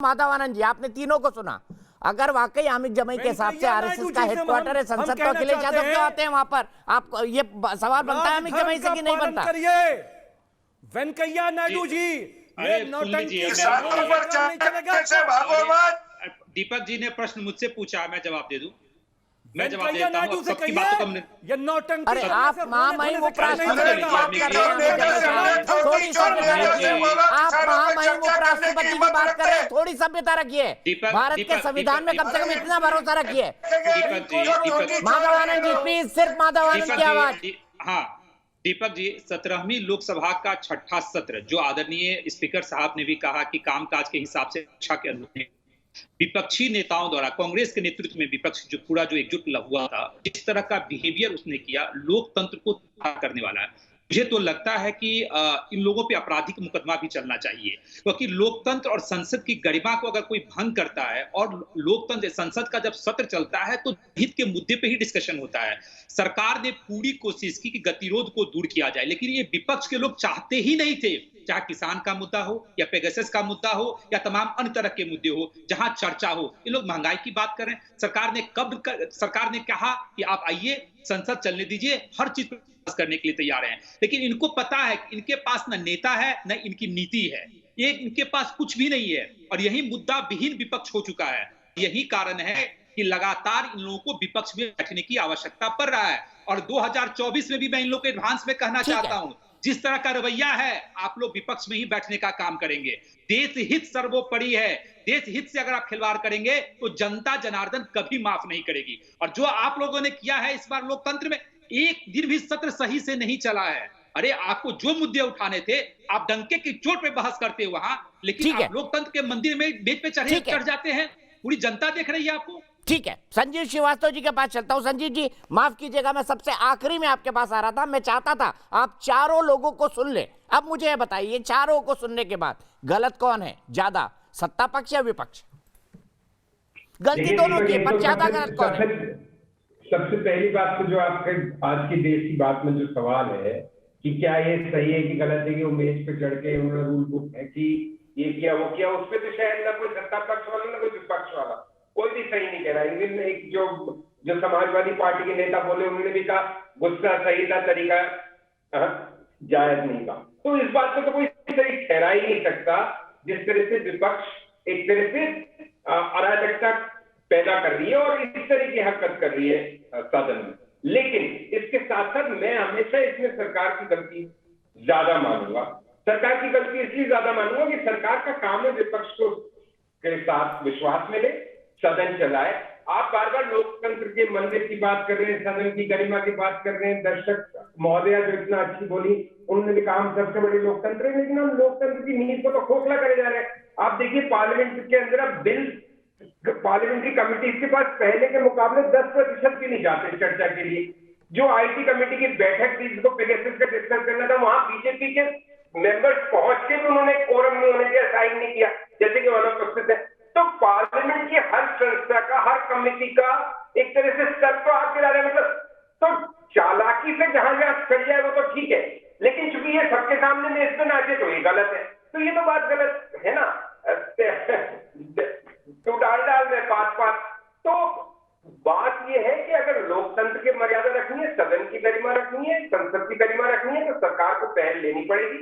माधवानंद जी, आपने तीनों को सुना। अगर वाकई हामिद जमई के हिसाब से आरएसएस का हेडक्वार्टर है, संसद तो अखिलेश यादव क्यों आते हैं वहां पर? आप ये सवाल बनता है हामिद जमई से कि नहीं बनता? वेंकैया नायडू जी, ये नौटंकी दीपक जी ने प्रश्न मुझसे पूछा, मैं जवाब दे दूं। मैं जवाब वेंकैया देता हूं। नायडू से सबकी बातों को हमने ये नौटंकी। अरे आप महामहिम उपराष्ट्रपति की बात कर रहे हैं, थोड़ी सभ्यता रखिए। आप महामहिम उपराष्ट्रपति की बात कर रहे हैं, थोड़ी सभ्यता रखिए। भारत के संविधान में कम से कम इतना भरोसा रखिए। माधवानंद जी प्लीज, सिर्फ माधवानंद की आवाज। हाँ दीपक जी, 17वीं लोकसभा का छठा सत्र, जो आदरणीय स्पीकर साहब ने भी कहा कि कामकाज के हिसाब से शिक्षा के अनुरूप विपक्षी नेताओं द्वारा, कांग्रेस के नेतृत्व में विपक्ष जो पूरा जो एकजुट हुआ था, जिस तरह का बिहेवियर उसने किया, लोकतंत्र को करने वाला है। मुझे तो लगता है कि इन लोगों पे आपराधिक मुकदमा भी चलना चाहिए, क्योंकि लोकतंत्र और संसद की गरिमा को अगर कोई भंग करता है, और लोकतंत्र संसद का जब सत्र चलता है तो हित के मुद्दे पे ही डिस्कशन होता है। सरकार ने पूरी कोशिश की कि गतिरोध को दूर किया जाए, लेकिन ये विपक्ष के लोग चाहते ही नहीं थे। चाहे किसान का मुद्दा हो या पेगासस का मुद्दा हो या तमाम अन्य तरह के मुद्दे हो जहां चर्चा हो, ये लोग महंगाई की बात करें। सरकार ने कहा कि आप आइए, संसद चलने दीजिए, हर चीज करने के लिए तैयार हैं। लेकिन इनको पता है कि इनके पास न नेता है न इनकी नीति है, ये इनके पास कुछ भी नहीं है, और यही मुद्दा विहीन विपक्ष हो चुका है। यही कारण है कि लगातार इन लोगों को विपक्ष में बैठने की आवश्यकता पड़ रहा है। और 2024 में भी मैं इन लोगों को एडवांस में कहना चाहता हूं, जिस तरह का रवैया है, आप लोग विपक्ष में ही बैठने का काम करेंगे। देश हित सर्वोपरि है, देश हित से अगर आप खिलवाड़ करेंगे तो जनता जनार्दन कभी माफ नहीं करेगी। और जो आप लोगों ने किया है इस बार लोकतंत्र में, एक दिन भी सत्र सही से नहीं चला है। अरे आपको जो मुद्दे उठाने थे, आप डंके की चोट पे बहस करते वहां, लेकिन आप लोकतंत्र के मंदिर में बेच पे चढ़ जाते हैं। पूरी जनता देख रही है आपको। ठीक है, संजीव श्रीवास्तव जी के पास चलता हूं। संजीव जी माफ कीजिएगा, मैं सबसे आखिरी में आपके पास आ रहा था। मैं चाहता था आप चारों लोगों को सुन ले। अब मुझे बताइए, चारों को सुनने के बाद गलत कौन है ज्यादा, सत्ता पक्ष या विपक्ष? गलती दोनों की, पर ज्यादा गलत कौन है? सबसे पहली बात तो जो आपके आज की देश की बात में जो सवाल है कि क्या ये सही है कि गलत है कि वो मेज पे चढ़ के उन्होंने रूल बुक है कि ये किया वो किया, उस पर तो शायद ना कोई सत्ता पक्ष वाला ना कोई विपक्ष वाला कोई भी सही नहीं कह रहा है। इनमें एक जो समाजवादी पार्टी के नेता बोले, उन्होंने भी कहा गुस्सा सही था, तरीका जायज नहीं था। तो इस बात को तो कोई सही ठहरा ही नहीं सकता, जिस तरह से विपक्ष एक तरह से अराजकता पैदा कर रही है और इस तरह की हरकत कर रही है सदन में। लेकिन इसके साथ साथ मैं हमेशा इसमें सरकार की गलती ज्यादा मानूंगा। सरकार की गलती इसलिए ज्यादा मानूंगा कि सरकार का काम है विपक्ष को के साथ विश्वास मिले, सदन चलाए। आप बार बार लोकतंत्र के मंदिर की बात कर रहे हैं, सदन की गरिमा की बात कर रहे हैं। दर्शक महोदया जो इतना अच्छी बोली, उन्होंने कहा हम सबसे बड़ी लोकतंत्र है, लेकिन हम लोकतंत्र की नींव को तो खोखला करे जा रहे हैं। आप देखिए पार्लियामेंट के अंदर अब बिल, पार्लियामेंट्री कमेटी के पास पहले के मुकाबले 10% भी नहीं जाते चर्चा के लिए। जो आईटी कमेटी की बैठक थी जिसको पेगासस का डिस्कस करना था, वहां बीजेपी के मेंबर्स पहुंच के भी उन्होंने कोरम नहीं होने दिया, साइन नहीं किया, जैसे कि अनुपस्थित है। तो पार्लियामेंट की हर संस्था का, हर कमेटी का एक तरह से स्तर तो आप गिरा रहे, मतलब तो चालाकी से जहां जहां चल जाए वो तो ठीक है, लेकिन चूंकि ये सबके सामने में इसमें नाचे तो ये गलत है। तो ये तो बात गलत है ना। तो डाल में पात। तो बात यह है कि अगर लोकतंत्र की मर्यादा रखनी है, सदन की गरिमा रखनी है, संसद की गरिमा रखनी है, तो सरकार को पहल लेनी पड़ेगी।